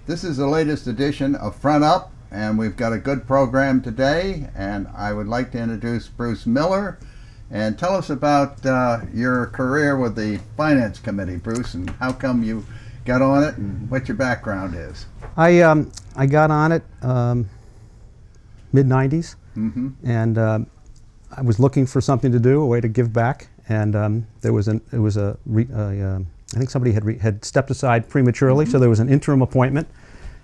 This is the latest edition of Front Up, and we've got a good program today, and I would like to introduce Bruce Miller. And tell us about your career with the Finance Committee, Bruce, and how come you got on it and what your background is. I got on it mid-90s, and I was looking for something to do, a way to give back, and I think somebody had stepped aside prematurely, so there was an interim appointment,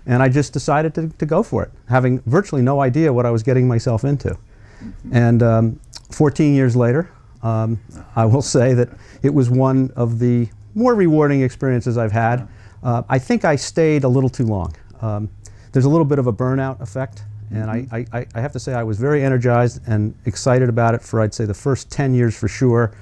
and I just decided to go for it, having virtually no idea what I was getting myself into. And 14 years later, I will say that it was one of the more rewarding experiences I've had. I think I stayed a little too long. There's a little bit of a burnout effect, and I have to say I was very energized and excited about it for, I'd say, the first 10 years for sure,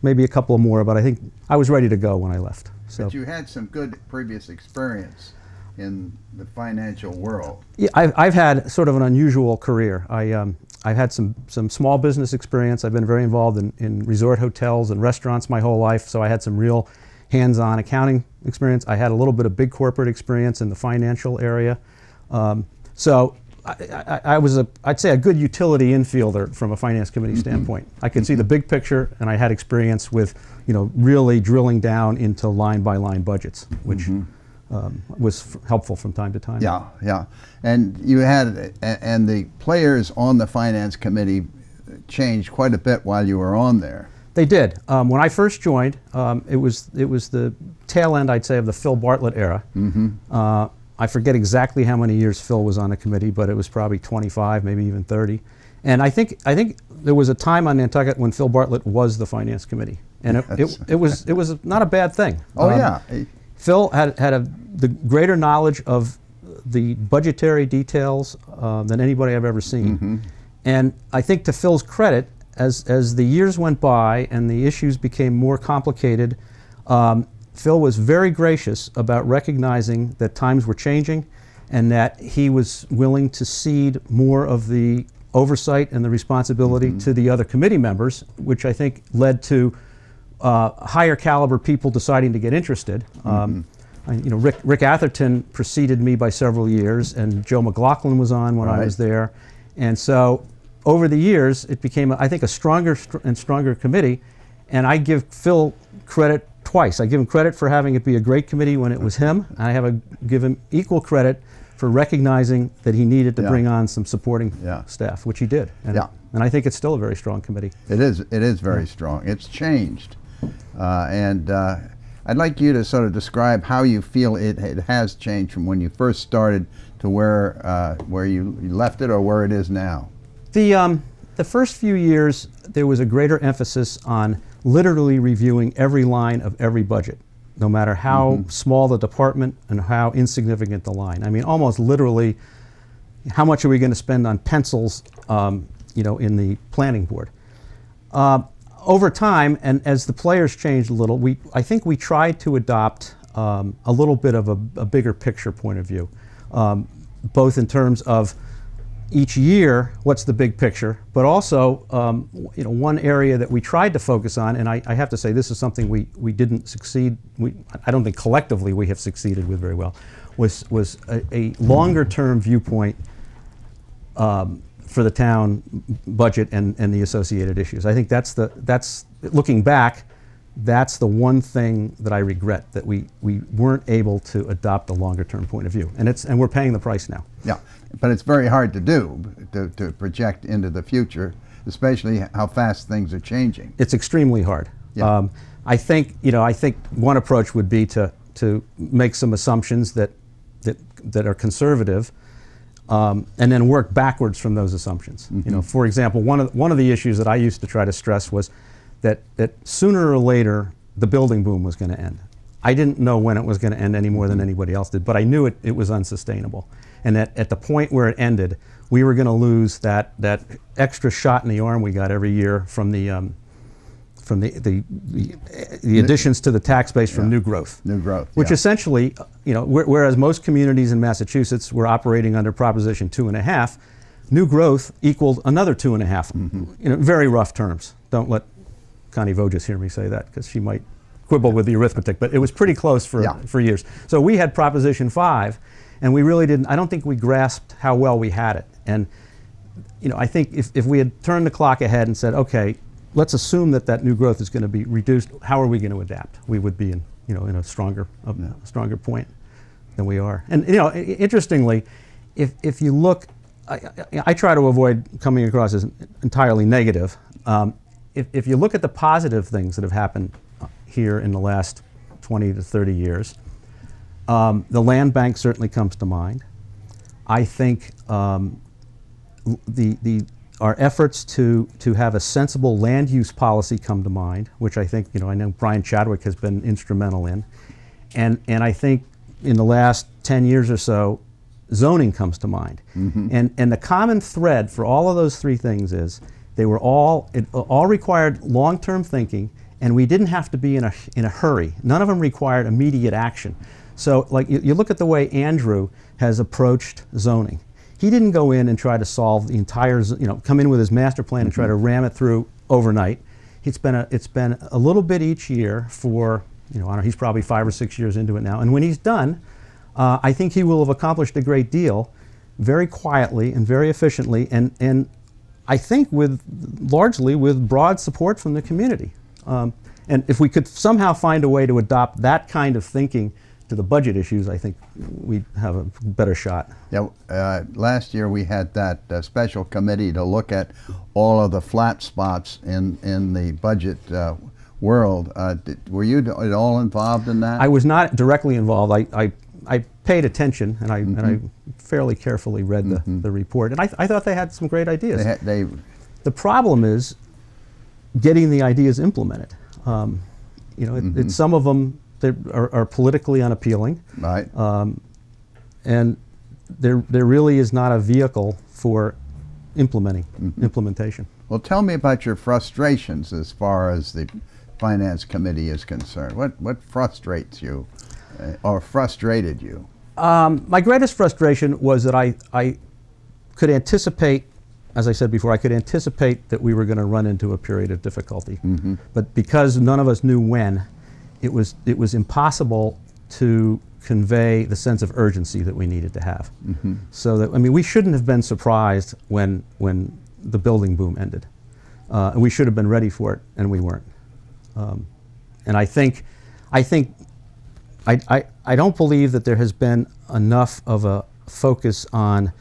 maybe a couple more, but I think I was ready to go when I left. So. But you had some good previous experience in the financial world. Yeah, I've had sort of an unusual career. I've had some small business experience. I've been very involved in resort hotels and restaurants my whole life, so I had some real hands-on accounting experience. I had a little bit of big corporate experience in the financial area. So I was I'd say a good utility infielder from a finance committee standpoint. I could see the big picture, and I had experience with, really drilling down into line-by-line budgets, which was helpful from time to time. Yeah, yeah. And you had, and the players on the finance committee changed quite a bit while you were on there. They did. When I first joined, it was the tail end, I'd say, of the Phil Bartlett era. I forget exactly how many years Phil was on the committee, but it was probably 25, maybe even 30. And I think there was a time on Nantucket when Phil Bartlett was the finance committee, and it was not a bad thing. Oh yeah. Phil had the greater knowledge of the budgetary details than anybody I've ever seen. And I think, to Phil's credit, as the years went by and the issues became more complicated, Phil was very gracious about recognizing that times were changing and that he was willing to cede more of the oversight and the responsibility to the other committee members, which I think led to higher caliber people deciding to get interested. Rick Atherton preceded me by several years, and Joe McLaughlin was on when I was there. And so over the years, it became, I think, a stronger and stronger committee, and I give Phil credit twice. I give him credit for having it be a great committee when it was him, and I give him equal credit for recognizing that he needed to bring on some supporting staff, which he did. And, and I think it's still a very strong committee. It is very strong. It's changed. And I'd like you to sort of describe how you feel it has changed from when you first started to where you left it or where it is now. The first few years, there was a greater emphasis on literally reviewing every line of every budget, no matter how small the department and how insignificant the line. I mean, almost literally, how much are we going to spend on pencils, in the planning board? Over time, and as the players changed a little, I think we tried to adopt a little bit of a bigger picture point of view, both in terms of each year, what's the big picture, but also, one area that we tried to focus on, and I have to say this is something we didn't succeed, I don't think collectively we have succeeded with very well, was a longer term viewpoint for the town budget and the associated issues. I think that's looking back, that's the one thing that I regret, that we weren't able to adopt a longer term point of view, and we're paying the price now. Yeah, but it's very hard to do, to project into the future, especially how fast things are changing. It's extremely hard. Yeah. I think one approach would be to make some assumptions that are conservative, and then work backwards from those assumptions. For example, one of the issues that I used to try to stress was that sooner or later the building boom was going to end. I didn't know when it was going to end any more than anybody else did, but I knew it was unsustainable. And that at the point where it ended, we were going to lose that extra shot in the arm we got every year from the additions to the tax base from new growth. New growth, which essentially, whereas most communities in Massachusetts were operating under Proposition 2.5, new growth equaled another 2.5. Very rough terms. Don't let Connie Voges hear me say that, because she might quibble with the arithmetic, but it was pretty close for years. So we had Proposition 5, and we really didn't, I don't think we grasped how well we had it. And I think if we had turned the clock ahead and said, okay, let's assume that new growth is going to be reduced, how are we going to adapt? We would be in a stronger point than we are. And interestingly, if you look, I try to avoid coming across as entirely negative. If you look at the positive things that have happened here in the last 20 to 30 years, the land bank certainly comes to mind. I think our efforts to have a sensible land use policy come to mind, which I think I know Brian Chadwick has been instrumental in, and I think in the last 10 years or so, zoning comes to mind. And the common thread for all of those three things is it all required long-term thinking, and we didn't have to be in a hurry. None of them required immediate action. So like you look at the way Andrew has approached zoning. He didn't go in and try to solve the entire, come in with his master plan and try to ram it through overnight. It's been a little bit each year for, I don't know, he's probably 5 or 6 years into it now. And when he's done, I think he will have accomplished a great deal very quietly and very efficiently, and I think largely with broad support from the community. And if we could somehow find a way to adopt that kind of thinking to the budget issues, I think we'd have a better shot. Yeah, last year we had that special committee to look at all of the flat spots in the budget world. Were you at all involved in that? I was not directly involved. I paid attention, and I fairly carefully read the report, and I thought they had some great ideas. The problem is getting the ideas implemented. Some of them are politically unappealing, right? And there really is not a vehicle for implementation. Well, tell me about your frustrations as far as the Finance Committee is concerned. What frustrates you? Or frustrated you? My greatest frustration was that I could anticipate, as I said before, I could anticipate that we were going to run into a period of difficulty. But because none of us knew when, it was impossible to convey the sense of urgency that we needed to have. So that, we shouldn't have been surprised when the building boom ended. And we should have been ready for it, and we weren't. And I don't believe that there has been enough of a focus on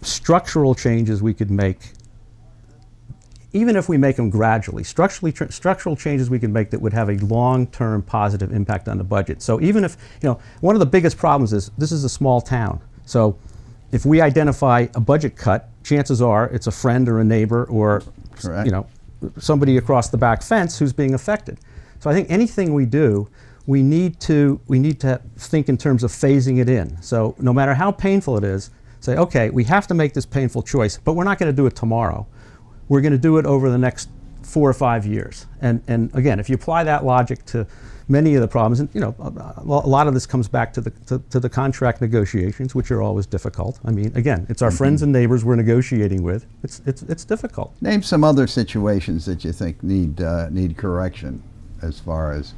structural changes we could make, even if we make them gradually, structural changes we can make that would have a long-term positive impact on the budget. So even if, one of the biggest problems is this is a small town. So if we identify a budget cut, chances are it's a friend or a neighbor or, somebody across the back fence who's being affected. So I think anything we do, we need to think in terms of phasing it in. So no matter how painful it is, say, okay, we have to make this painful choice, but we're not going to do it tomorrow. We're going to do it over the next 4 or 5 years. And again, if you apply that logic to many of the problems, and a lot of this comes back to the contract negotiations, which are always difficult. Again, it's our friends and neighbors we're negotiating with. It's difficult. Name some other situations that you think need correction as far as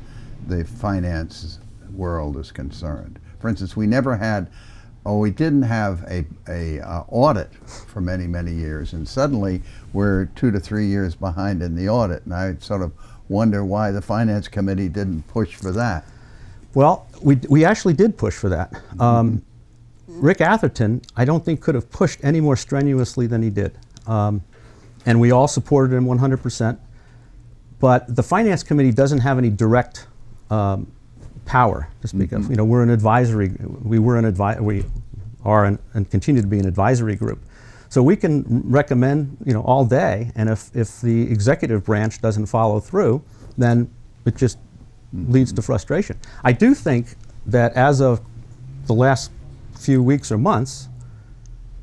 the finance world is concerned. For instance, we didn't have a audit for many, many years, and suddenly we're 2 to 3 years behind in the audit, and I sort of wonder why the Finance Committee didn't push for that. Well, we actually did push for that. Rick Atherton, I don't think could have pushed any more strenuously than he did, and we all supported him 100%. But the Finance Committee doesn't have any direct power to speak of. We're an advisory. We are and continue to be an advisory group. So we can recommend, all day, and if the executive branch doesn't follow through, then it just leads to frustration. I do think that as of the last few weeks or months,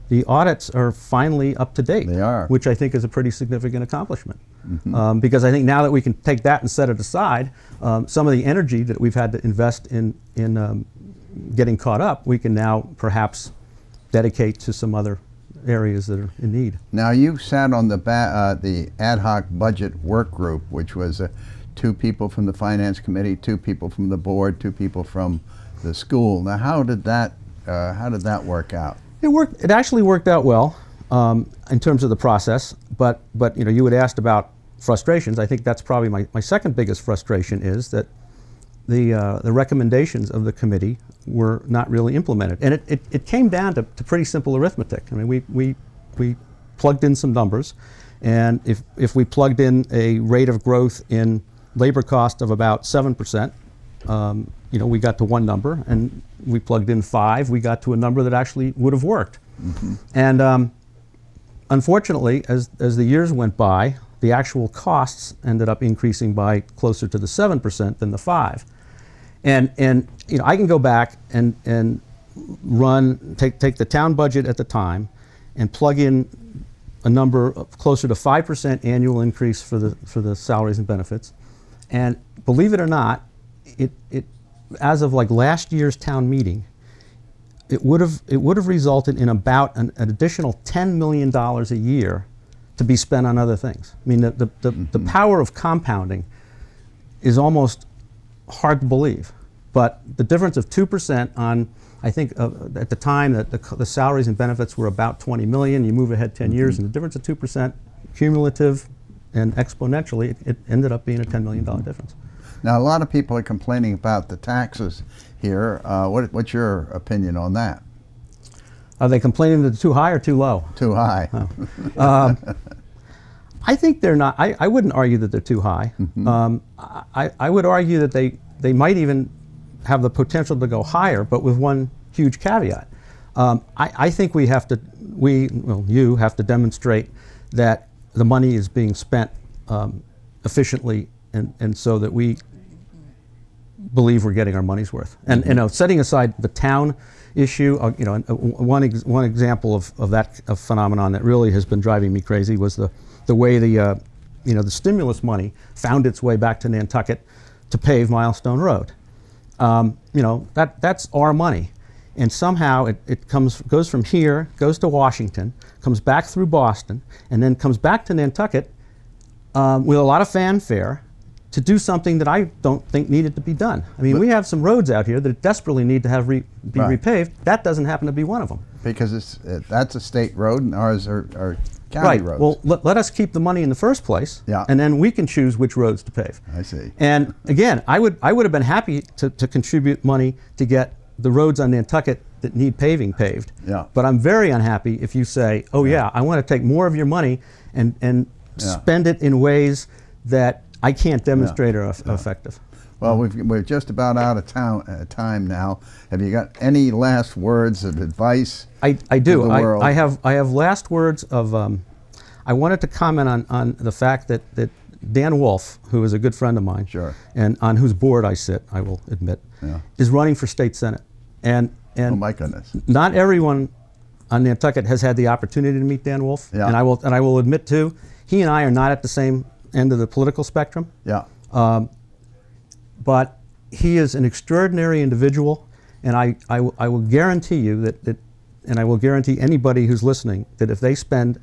the audits are finally up to date. They are. Which I think is a pretty significant accomplishment. Because I think now that we can take that and set it aside, some of the energy that we've had to invest in getting caught up, we can now perhaps dedicate to some other areas that are in need. Now you sat on the ad hoc budget work group, which was 2 people from the finance committee, 2 people from the board, 2 people from the school. Now, how did that work out? It actually worked out well in terms of the process. But you know, you had asked about frustrations. I think that's probably my second biggest frustration is that the recommendations of the committee were not really implemented, and it came down to pretty simple arithmetic. I mean, we plugged in some numbers, and if we plugged in a rate of growth in labor cost of about 7%, you know, we got to one number, and we plugged in 5, we got to a number that actually would have worked. Mm-hmm. And unfortunately, as the years went by, the actual costs ended up increasing by closer to the 7% than the 5. And you know, I can go back and take the town budget at the time and plug in a number of closer to 5% annual increase for the salaries and benefits. And believe it or not, it as of like last year's town meeting, it would have resulted in about an additional $10 million a year to be spent on other things. I mean, the power of compounding is almost hard to believe. But the difference of 2% on, I think at the time that the salaries and benefits were about 20 million, you move ahead 10 years, and the difference of 2% cumulative and exponentially, it ended up being a $10 million difference. Now, a lot of people are complaining about the taxes here. What's your opinion on that? Are they complaining that they're too high or too low? Too high. Oh. I think they're not. I wouldn't argue that they're too high. Mm-hmm. I would argue that they might even have the potential to go higher, but with one huge caveat. I think you have to demonstrate that the money is being spent efficiently, and so that we believe we're getting our money's worth. And you know, setting aside the town issue, you know, one example of that phenomenon that really has been driving me crazy was the way the stimulus money found its way back to Nantucket to pave Milestone Road. You know, that's our money, and somehow it goes from here, goes to Washington, comes back through Boston, and then comes back to Nantucket with a lot of fanfare to do something that I don't think needed to be done. I mean, we have some roads out here that desperately need to be repaved. That doesn't happen to be one of them. Because that's a state road, and ours are county roads. Well, let us keep the money in the first place, and then we can choose which roads to pave. I see. And again, I would have been happy to contribute money to get the roads on Nantucket that need paving paved. Yeah. But I'm very unhappy if you say, oh yeah, I want to take more of your money and spend it in ways that I can't demonstrate are effective. Well, we're just about out of time now. Have you got any last words of advice? I do. To the world? I have last words of. I wanted to comment on the fact that Dan Wolf, who is a good friend of mine, sure, and on whose board I sit, I will admit, is running for state senate. And oh my goodness, not everyone on Nantucket has had the opportunity to meet Dan Wolf. Yeah. And I will admit too, he and I are not at the same end of the political spectrum. Yeah. But he is an extraordinary individual, and I will guarantee you that, and I will guarantee anybody who's listening, that if they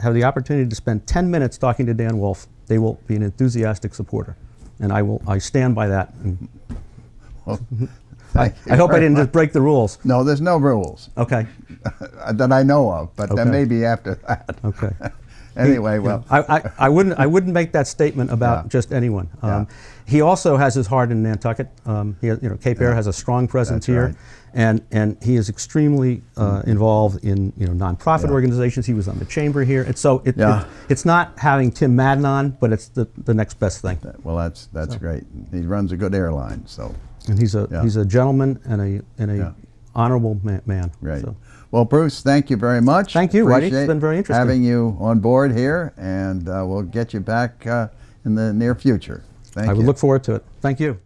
have the opportunity to spend 10 minutes talking to Dan Wolf, they will be an enthusiastic supporter. And I stand by that. Well, I hope I didn't just break the rules. No, there's no rules. Okay. That I know of, but there may be after that. Okay. Anyway, well, I wouldn't make that statement about just anyone. He also has his heart in Nantucket. Cape Air has a strong presence here, and he is extremely involved in nonprofit organizations. He was on the chamber here, and so it's not having Tim Madden on, but it's the next best thing. Well, that's great. He runs a good airline, so. And he's a gentleman and a honorable man. Right. So. Well, Bruce, thank you very much. Thank you, Whitey. It's been very interesting having you on board here, and we'll get you back in the near future. Thank you. I would look forward to it. Thank you.